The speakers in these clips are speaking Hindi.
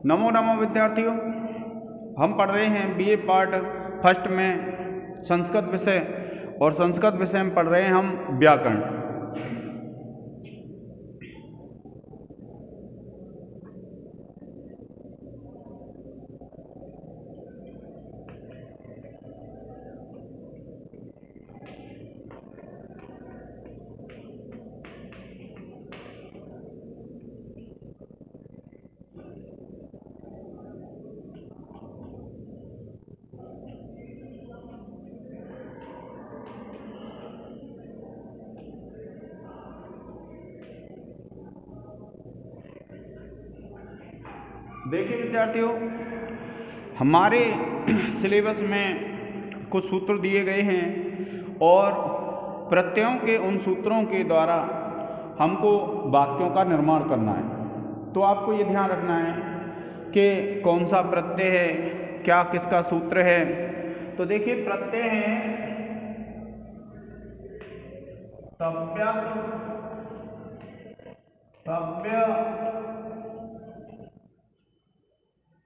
नमो नमो विद्यार्थियों, हम पढ़ रहे हैं बीए पार्ट फर्स्ट में संस्कृत विषय, और संस्कृत विषय में पढ़ रहे हैं हम व्याकरण। देखिए विद्यार्थियों, हमारे सिलेबस में कुछ सूत्र दिए गए हैं और प्रत्ययों के उन सूत्रों के द्वारा हमको वाक्यों का निर्माण करना है। तो आपको ये ध्यान रखना है कि कौन सा प्रत्यय है, क्या किसका सूत्र है। तो देखिए, प्रत्यय है तव्यत्, तव्य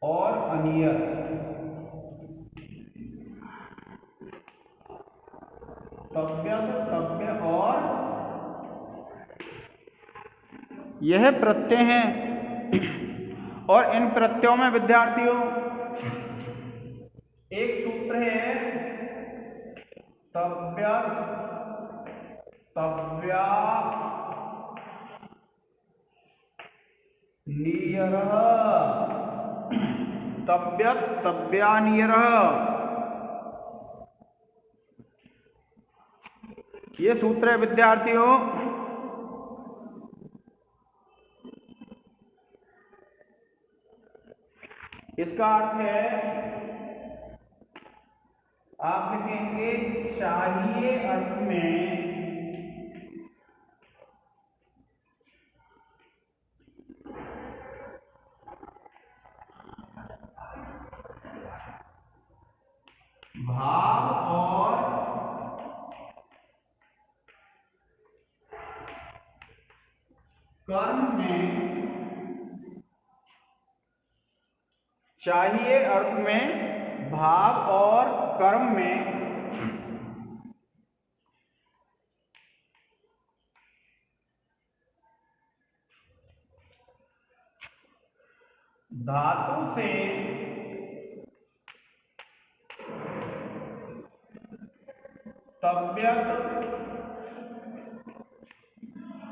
और अनियत। तव्यत्, तव्य और यह प्रत्यय हैं। और इन प्रत्ययों में विद्यार्थियों एक सूत्र है तव्यत्, तव्या नियरः, तव्यत् तव्यानियरः। ये सूत्र है विद्यार्थियों। इसका अर्थ है, आप लिखेंगे चाहिए अर्थ में भाव और कर्म में, चाहिए अर्थ में भाव और कर्म में धातु से तव्यत्,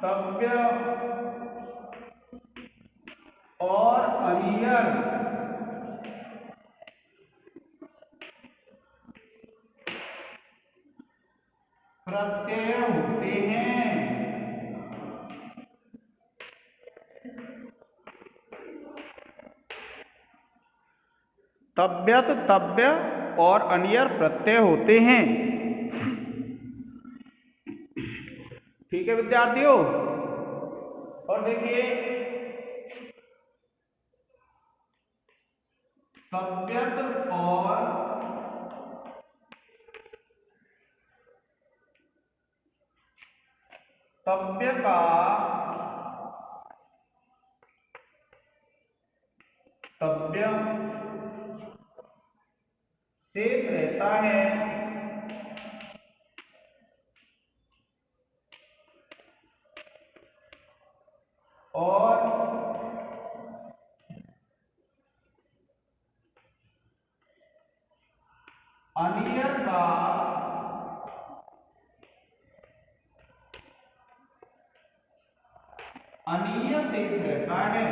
तव्य और अनियर प्रत्यय होते हैं। तव्यत्, तव्य और अनियर प्रत्यय होते हैं। ठीक है विद्यार्थियों। और देखिए, तव्यत् और तव्य का तव्य शेष रहता है और अनियर का अनीय शेष रहता है।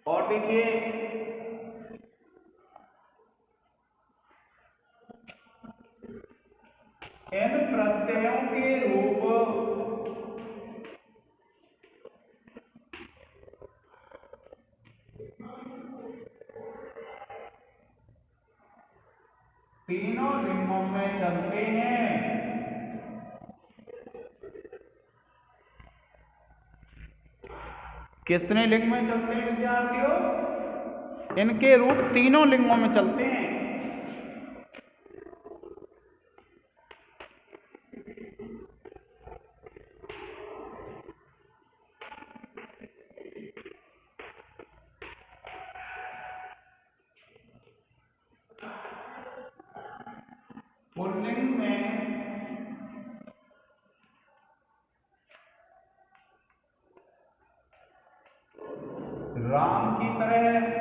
और देखिए, इन प्रत्ययों के रूप तीनों लिंगों में चलते हैं। कितने लिंग में चलते हैं विद्यार्थियों? इनके रूप तीनों लिंगों में चलते हैं। पुल्लिंग में राम की तरह,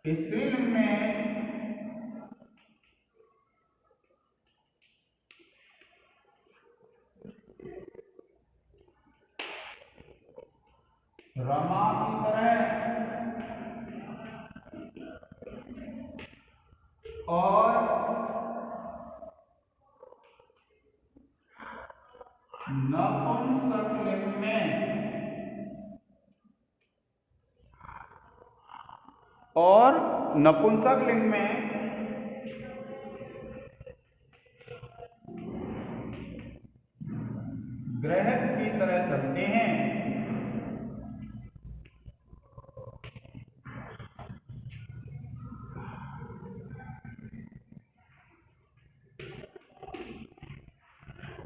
स्त्रीलिंग में रमा की तरह और नपुंसकलिंग में ग्रह की तरह चलते हैं।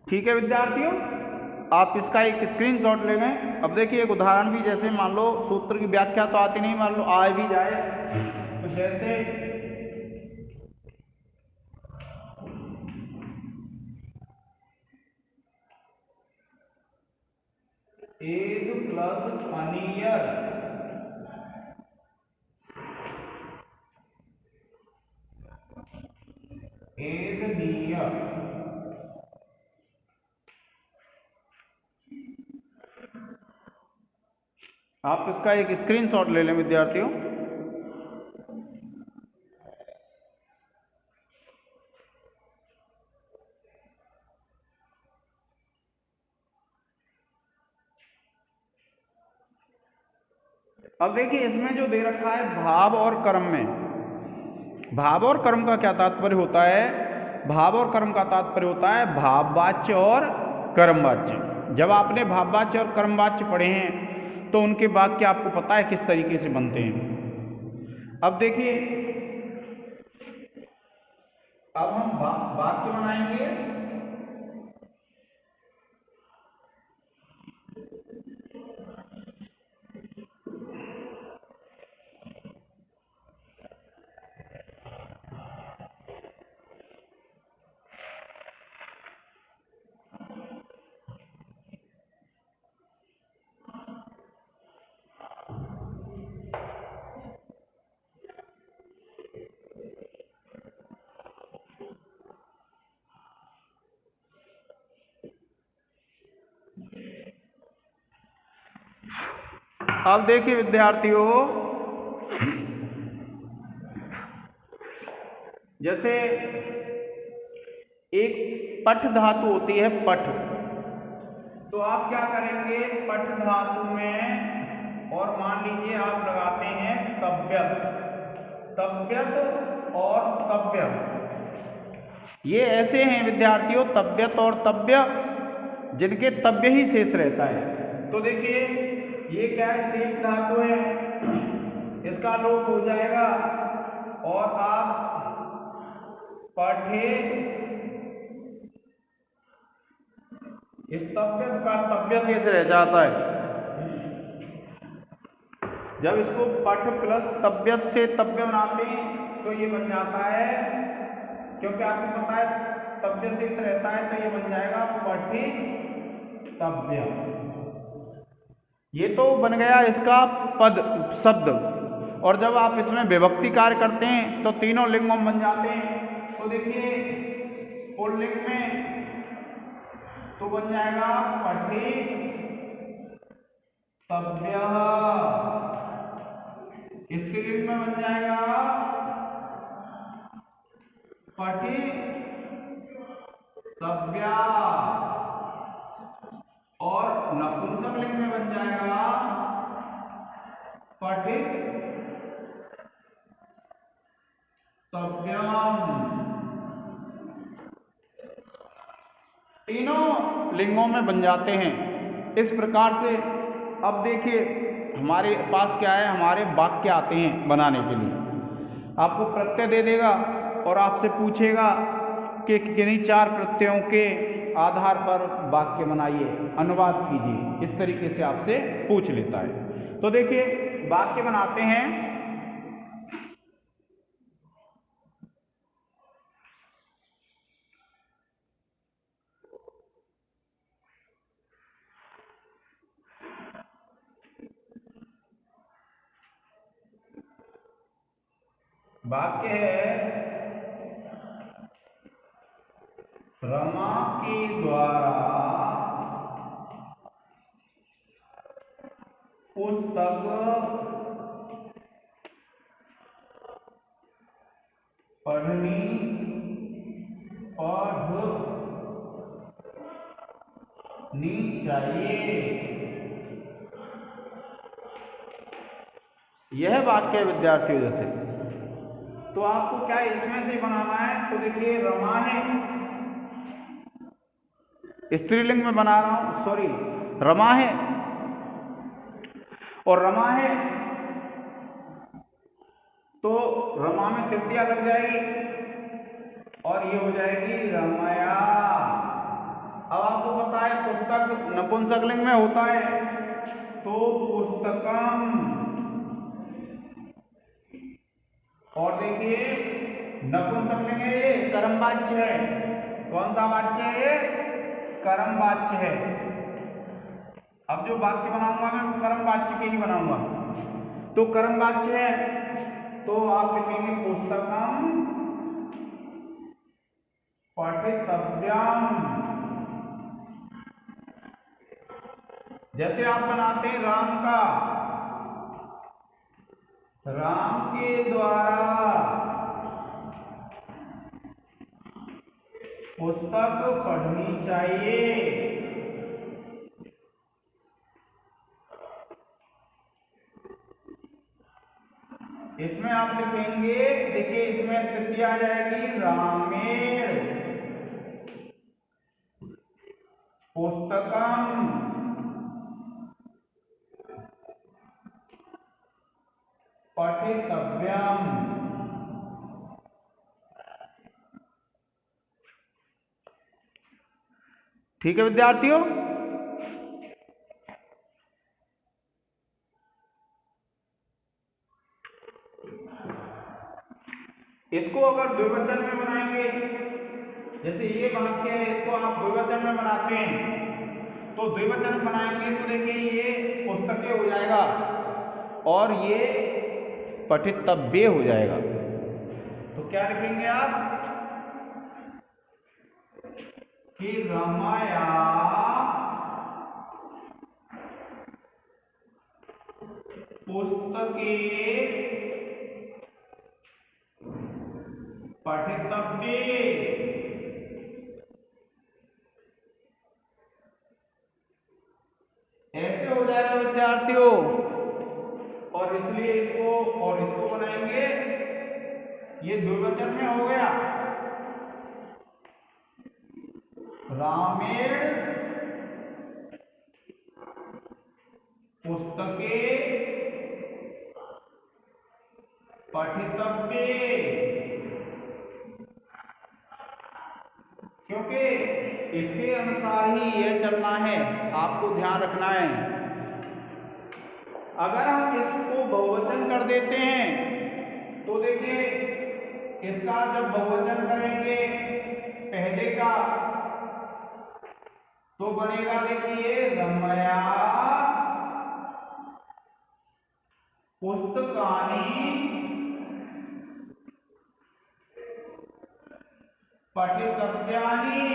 ठीक है विद्यार्थियों, आप इसका एक स्क्रीनशॉट ले लें। अब देखिए एक उदाहरण भी, जैसे मान लो सूत्र की व्याख्या तो आती नहीं, मान लो आ भी जाए, तो जैसे egg plus paneer egg near, आप इसका एक स्क्रीनशॉट ले लें विद्यार्थियों। अब देखिए इसमें जो दे रखा है भाव और कर्म में, भाव और कर्म का क्या तात्पर्य होता है? भाव और कर्म का तात्पर्य होता है भाववाच्य और कर्मवाच्य। जब आपने भाववाच्य और कर्मवाच्य पढ़े हैं तो उनके वाक्य आपको पता है किस तरीके से बनते हैं। अब देखिए, अब हम वाक्य बनाएंगे। अब देखिए विद्यार्थियों, जैसे एक पठ धातु होती है पठ, तो आप क्या करेंगे पठ धातु में, और मान लीजिए आप लगाते हैं तव्यत, तव्यत और तव्य। ये ऐसे हैं विद्यार्थियों तव्यत और तव्य जिनके तव्य ही शेष रहता है। तो देखिए ये क्या है, शेष धातु है, इसका लोप हो जाएगा और आप पठे, इस तव्यत का तव्य शेष रह जाता है। जब इसको पठ प्लस तव्यत से तव्य बनाते हैं तो ये बन जाता है, क्योंकि आपको पता है तव्य शेष रहता है, तो ये बन जाएगा पठे तव्य। ये तो बन गया इसका पद शब्द। और जब आप इसमें विभक्ति कार्य करते हैं तो तीनों लिंगों में बन जाते हैं। तो देखिए पुल्लिंग में तो बन जाएगा पठे तव्य, स्त्रीलिंग में बन जाएगा पठे तव्या, और नपुंसकलिंग में बन जाएगा पठे तव्यम। तीनों लिंगों में बन जाते हैं इस प्रकार से। अब देखिए हमारे पास क्या है, हमारे वाक्य आते हैं बनाने के लिए। आपको प्रत्यय दे देगा और आपसे पूछेगा कि किन्हीं 4 प्रत्ययों के आधार पर वाक्य बनाइए, अनुवाद कीजिए, इस तरीके से आपसे पूछ लेता है। तो देखिए वाक्य बनाते हैं। वाक्य है रमा के द्वारा पुस्तक पढ़नी चाहिए। यह वाक्य है विद्यार्थियों। जैसे तो आपको क्या इसमें से बनाना है, तो देखिए रमा है, स्त्रीलिंग में बना रहा हूं, सॉरी, रमा है और रमा है तो रमा में तृतीया लग जाएगी और ये हो जाएगी रमया। अब आपको पता है पुस्तक नपुंसकलिंग में होता है, तो पुस्तकम। और देखिए नपुंसकलिंग है, ये कर्मवाच्य है। कौन सा वाच्य है ये? कर्मवाच्य है। अब जो वाक्य बनाऊंगा मैं वो कर्मवाच्य के ही बनाऊंगा। तो कर्मवाच्य है तो आप लिखेंगे पुस्तकम पठितव्यम। जैसे आप बनाते हैं राम का, राम के द्वारा पुस्तक पढ़नी चाहिए। इसमें आप लिखेंगे, देखिए इसमें तृतीया आ जाएगी रामेण पुस्तकम पठितव्यम। ठीक है विद्यार्थियों। इसको अगर द्विवचन में बनाएंगे, जैसे ये वाक्य है, इसको आप द्विवचन में बनाते हैं तो द्विवचन बनाएंगे तो देखिए ये पुस्तकें हो जाएगा और ये पठितव्य हो जाएगा। तो क्या लिखेंगे आप कि रमया पुस्तके पठितव्ये। ऐसे हो जाएगा विद्यार्थियों। और इसलिए इसको बनाएंगे, ये द्विवचन में हो गया रामेण पुस्तके पठितव्ये। क्योंकि इसके अनुसार ही यह चलना है, आपको ध्यान रखना है। अगर हम इसको बहुवचन कर देते हैं तो देखिए इसका जब बहुवचन करेंगे पहले का तो बनेगा, देखिए रमया पुस्तकानि पठितव्यानि।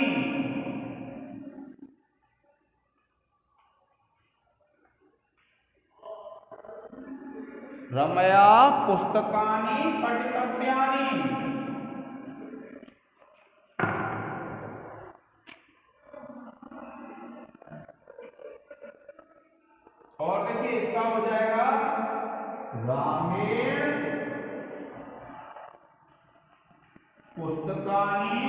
रमया पुस्तकानि पठितव्यानि। और देखिए इसका हो जाएगा रामेण पुस्तकानि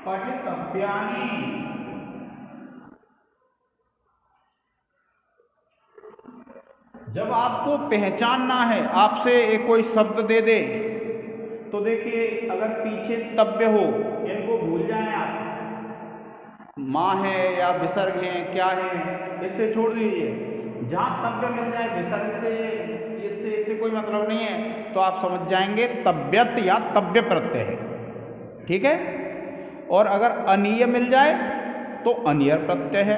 पठितव्यानि। जब आपको पहचानना है, आपसे एक कोई शब्द दे दे तो देखिए, अगर पीछे तव्य हो, इनको भूल जाएं आप, माँ है या विसर्ग है क्या है, इससे छोड़ दीजिए। जहाँ तव्य मिल जाए, विसर्ग से इससे कोई मतलब नहीं है, तो आप समझ जाएंगे तव्यत या तव्य प्रत्यय है। ठीक है। और अगर अनीय मिल जाए तो अनियर प्रत्यय है।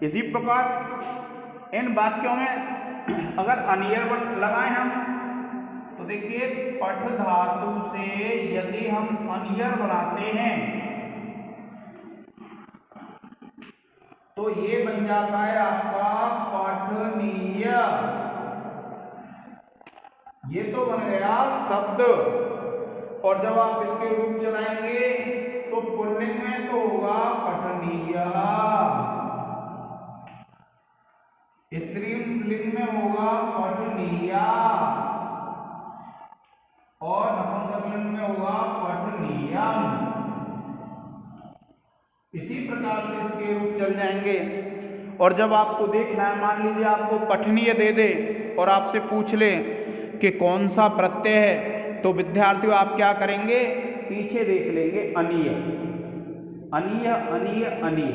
इसी प्रकार इन वाक्यों में अगर अनियर लगाएं हम, तो देखिए पठ धातु से यदि हम अनियर बनाते हैं तो ये बन जाता है आपका पठनीय। ये तो बन गया शब्द। और जब आप इसके रूप चलाएंगे तो पुल्लिंग में तो होगा पठनीय, स्त्रीलिंग में होगा पठनीया और नपुंसकलिंग में होगा पठनीयम। इसी प्रकार से इसके रूप चल जाएंगे। और जब आपको देखना है, मान लीजिए आपको पठनीय दे दे और आपसे पूछ ले कि कौन सा प्रत्यय है, तो विद्यार्थियों आप क्या करेंगे, पीछे देख लेंगे अनीय अनीय अनीय अनीय।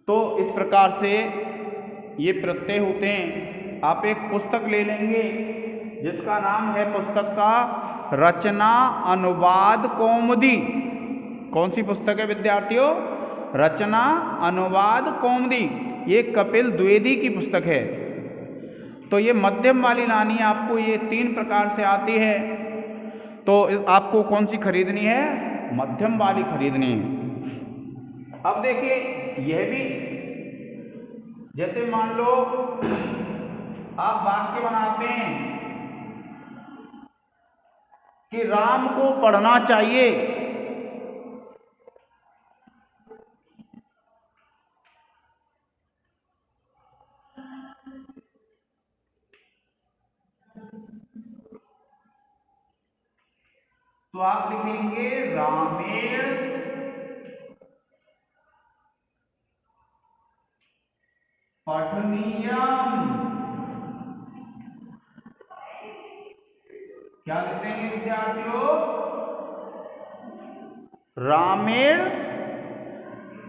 तो इस प्रकार से ये प्रत्यय होते हैं। आप एक पुस्तक ले लेंगे जिसका नाम है पुस्तक का रचना अनुवाद कौमुदी। कौन सी पुस्तक है विद्यार्थियों? रचना अनुवाद कौमुदी। ये कपिल द्विवेदी की पुस्तक है। तो ये मध्यम वाली लानी आपको ये 3 प्रकार से आती है, तो आपको कौन सी खरीदनी है? मध्यम वाली खरीदनी है। अब देखिए, यह भी जैसे मान लो आप वाक्य बनाते हैं कि राम को पढ़ना चाहिए, तो आप लिखेंगे रामेण पठनीयम। क्या लिख देंगे विद्यार्थियों? रामेण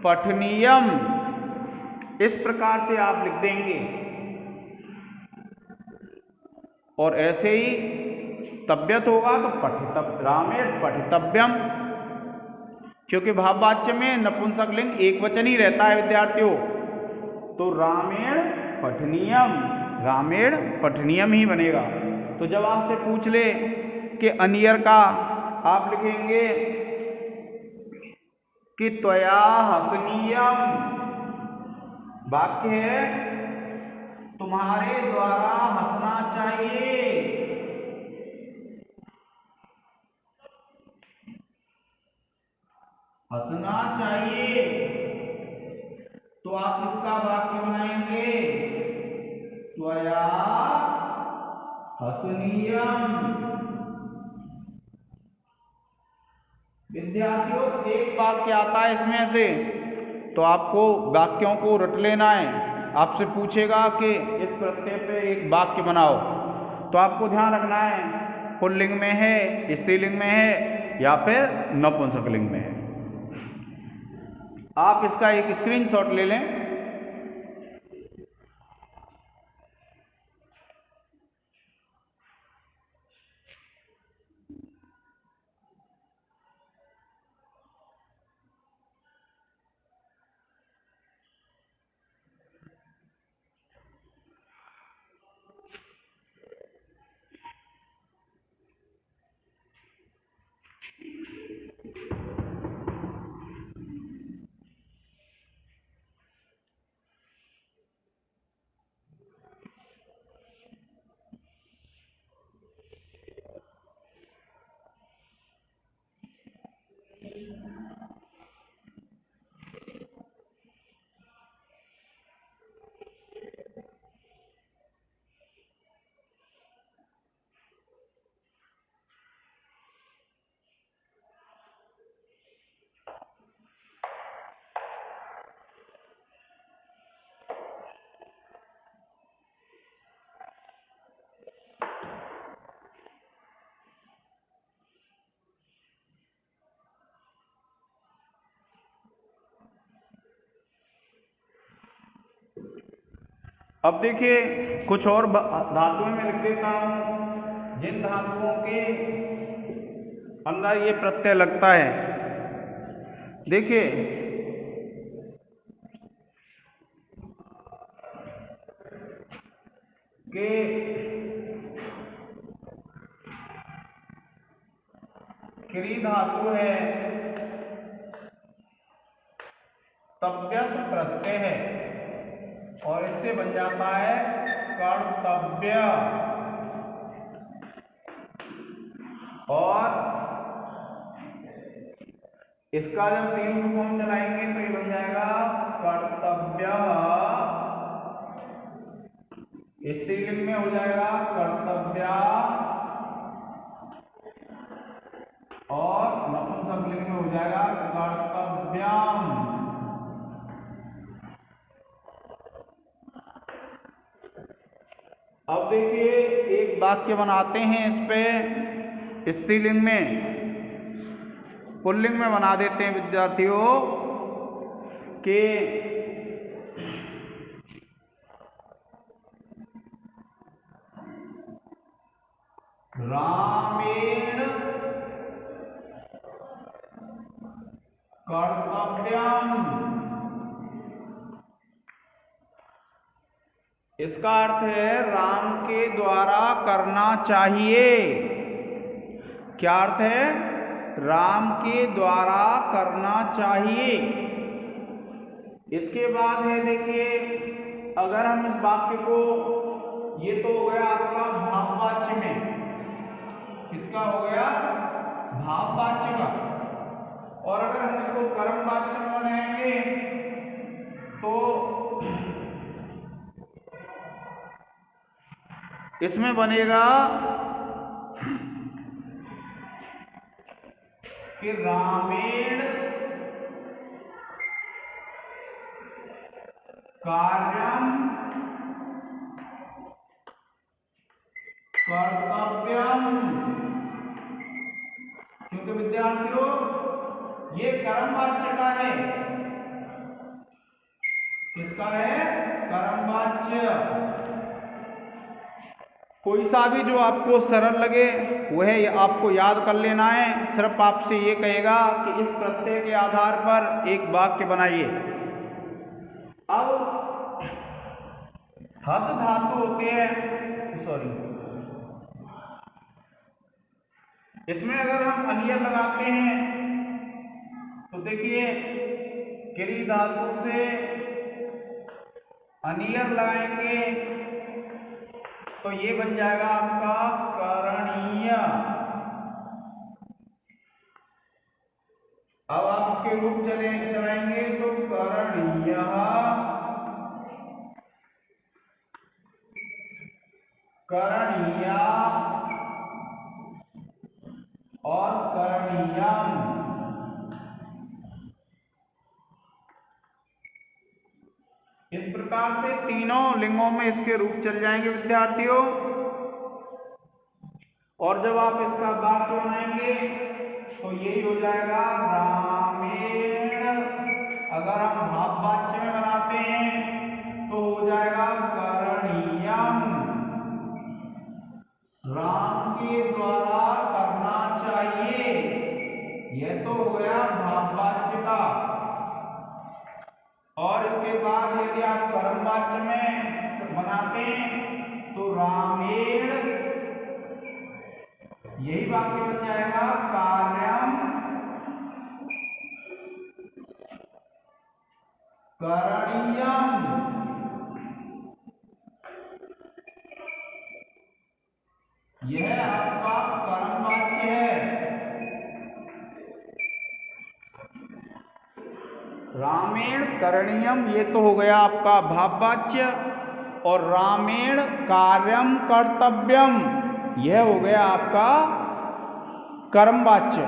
पठनीयम। इस प्रकार से आप लिख देंगे। और ऐसे ही तव्यत होगा तो रामेण पठितव्यम, क्योंकि भाववाच्य में नपुंसकलिंग एक वचन ही रहता है विद्यार्थियों। तो रामेण पठनीयम, रामेण पठनीयम ही बनेगा। तो जब आपसे पूछ ले कि अनियर का, आप लिखेंगे कि त्वया हसनीयम। वाक्य है तुम्हारे द्वारा हंसना चाहिए। हंसना चाहिए। तो आप इसका वाक्य बनाएंगे त्वया हसनीयम। विद्यार्थियों, एक वाक्य आता है इसमें से, तो आपको वाक्यों को रट लेना है। आपसे पूछेगा कि इस प्रत्यय पे एक वाक्य बनाओ, तो आपको ध्यान रखना है पुल्लिंग में है, स्त्रीलिंग में है या फिर नपुंसकलिंग में है। आप इसका एक स्क्रीनशॉट ले लें। अब देखिए कुछ और धातुएं मैं लिख देता हूं जिन धातुओं के अंदर ये प्रत्यय लगता है। देखिए कि क्री धातु है, तव्यत प्रत्यय है और इससे बन जाता है कर्तव्य। और इसका जब तीन रूप हम चलाएंगे तो ये बन जाएगा कर्तव्य। स्त्रीलिंग में हो जाएगा कर्तव्या और नपुंसकलिंग में हो जाएगा कर्तव्यम। अब देखिए एक वाक्य बनाते हैं इस पे स्त्रीलिंग में, पुल्लिंग में बना देते हैं विद्यार्थियों के रामेण कर्तव्यम। इसका अर्थ है राम के द्वारा करना चाहिए। क्या अर्थ है? राम के द्वारा करना चाहिए। इसके बाद है देखिए, अगर हम इस वाक्य को, ये तो हो गया आपका भाववाच्य में, किसका हो गया? भाववाच्य का। और अगर हम इसको कर्मवाच्य में बनाएंगे तो इसमें बनेगा कि रामेण कार्यम कर्तव्यम। क्योंकि विद्यार्थियों ये कर्मवाच्य का है। किसका है? कर्मवाच्य। कोई सा भी जो आपको सरल लगे वह आपको याद कर लेना है। सिर्फ आपसे ये कहेगा कि इस प्रत्यय के आधार पर एक वाक्य बनाइए। अब हस धातु होते हैं, सॉरी, इसमें अगर हम अनियर लगाते हैं तो देखिए क्री धातु से अनियर लगाएंगे तो ये बन जाएगा आपका करणीय। अब आप इसके रूप चलाएंगे तो करणीय, करणीया और करणीयम। इस प्रकार से तीनों लिंगों में इसके रूप चल जाएंगे विद्यार्थियों। और जब आप इसका वाक्य बनाएंगे तो यही हो जाएगा रामेण। अगर हम भाववाच्य में बनाते हैं तो हो जाएगा करणीयम। राम के द्वारा करना चाहिए। यह तो हो गया भाववाच्य का। और इसके बाद यदि आप कर्मवाच्य में बनाते हैं तो रामेण, यही वाक्य बन जाएगा कार्यम करणीयम। यह आपका कर्मवाच्य है। रामेण करणीयम ये तो हो गया आपका भाववाच्य, और रामेण कार्यम कर्तव्यम यह हो गया आपका कर्मवाच्य।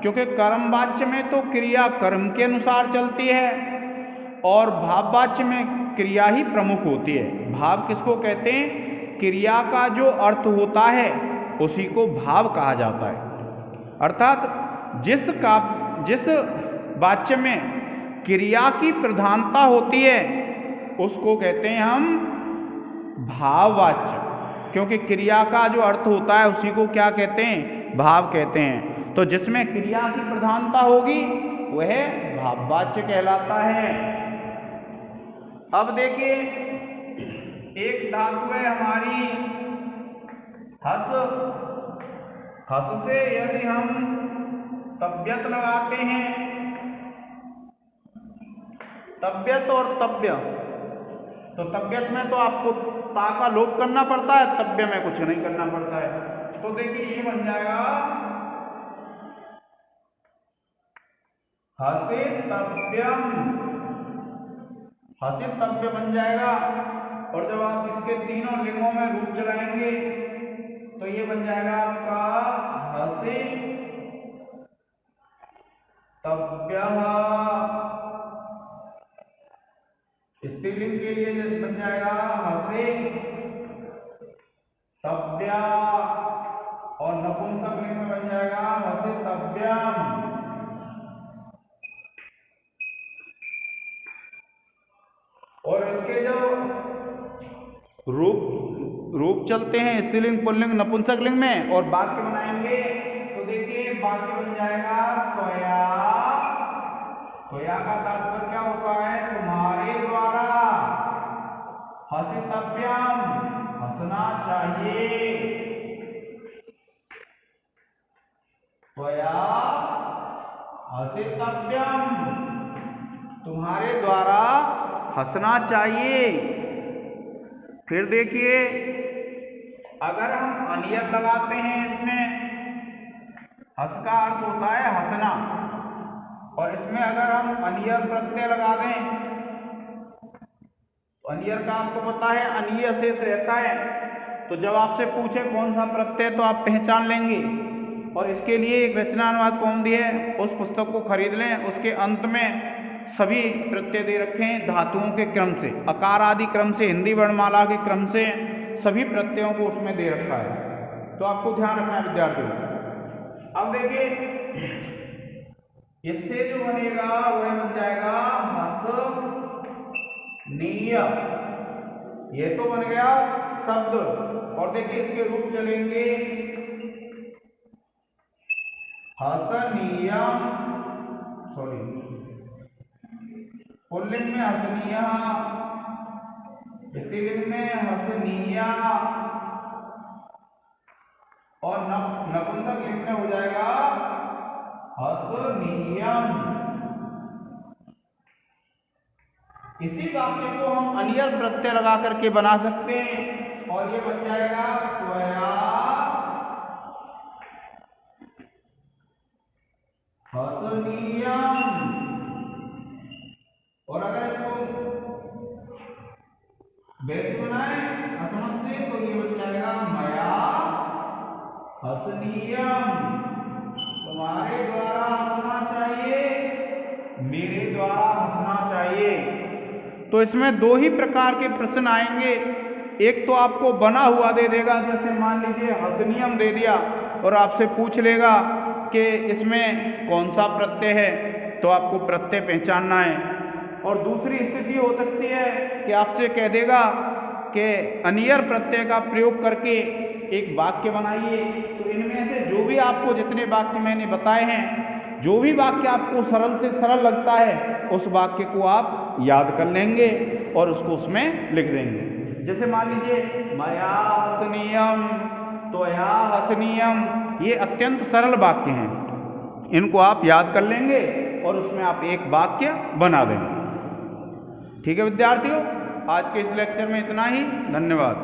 क्योंकि कर्मवाच्य में तो क्रिया कर्म के अनुसार चलती है और भाववाच्य में क्रिया ही प्रमुख होती है। भाव किसको कहते हैं? क्रिया का जो अर्थ होता है उसी को भाव कहा जाता है। अर्थात जिस वाच्य में क्रिया की प्रधानता होती है उसको कहते हैं हम भाववाच्य, क्योंकि क्रिया का जो अर्थ होता है उसी को क्या कहते हैं, भाव कहते हैं। तो जिसमें क्रिया की प्रधानता होगी वह भाववाच्य कहलाता है। अब देखिए एक धातु है हमारी हस, हस से यदि हम तव्यत लगाते हैं, तव्यत और तव्य, तो तव्यत में तो आपको ता का लोप करना पड़ता है, तव्य में कुछ नहीं करना पड़ता है। तो देखिए ये बन जाएगा हसितव्यम, हसितव्य बन जाएगा। और जब आप इसके तीनों लिंगों में रूप चलाएंगे तो ये बन जाएगा आपका हसितव्यः। स्त्रीलिंग के लिए बन जाएगा हसितव्या, और नपुंसक लिंग में बन जाएगा हसितव्यम्। और इसके जो रूप चलते हैं स्त्रीलिंग, पुल्लिंग, नपुंसक लिंग में, और वाक्य बनाएंगे तो देखिए वाक्य बन जाएगा त्वया। त्वया का तात्पर्य क्या होता है, तुम्हारे द्वारा। हसितव्यम, हंसना चाहिए। त्वया हसितव्यम, तुम्हारे द्वारा हंसना चाहिए। फिर देखिए अगर हम अनियर लगाते हैं इसमें, हस का अर्थ होता है हंसना, और इसमें अगर हम अनियर प्रत्यय लगा दें, तो अनियर का आपको पता है अनीय शेष रहता है। तो जब आपसे पूछे कौन सा प्रत्यय तो आप पहचान लेंगे। और इसके लिए एक रचनानुवाद कौमुदी है, उस पुस्तक को खरीद लें। उसके अंत में सभी प्रत्यय दे रखे हैं धातुओं के क्रम से, अकार आदि क्रम से, हिंदी वर्णमाला के क्रम से सभी प्रत्ययों को उसमें दे रखा है। तो आपको ध्यान रखना है विद्यार्थियों। अब देखिए इससे जो बनेगा वह बन जाएगा हसनीय। ये तो बन गया शब्द। और देखिए इसके रूप चलेंगे हसनीयम, सॉरी पुल्लिंग में हसनीय, स्त्रीलिंग में हसनीया, और नपुंसक लिंग में हो जाएगा हसनीयम। इसी वाक्य को हम अनियर प्रत्यय लगा करके बना सकते हैं, और ये बन जाएगा त्वया हसनीयम। और अगर इसको वैसे बनाए असमझ से, तो ये बन जाएगा मया हसनीयम, तुम्हारे द्वारा हंसना चाहिए, मेरे द्वारा हंसना चाहिए। तो इसमें दो ही प्रकार के प्रश्न आएंगे। एक तो आपको बना हुआ दे देगा, जैसे मान लीजिए हसनीयम दे दिया और आपसे पूछ लेगा कि इसमें कौन सा प्रत्यय है, तो आपको प्रत्यय पहचानना है। और दूसरी स्थिति हो सकती है कि आपसे कह देगा कि अनियर प्रत्यय का प्रयोग करके एक वाक्य बनाइए। तो इनमें से जो भी आपको, जितने वाक्य मैंने बताए हैं, जो भी वाक्य आपको सरल से सरल लगता है उस वाक्य को आप याद कर लेंगे और उसको उसमें लिख देंगे। जैसे मान लीजिए मया हसनीयम, त्वया हसनीयम, ये अत्यंत सरल वाक्य हैं। इनको आप याद कर लेंगे और उसमें आप एक वाक्य बना देंगे। ठीक है विद्यार्थियों, आज के इस लेक्चर में इतना ही। धन्यवाद।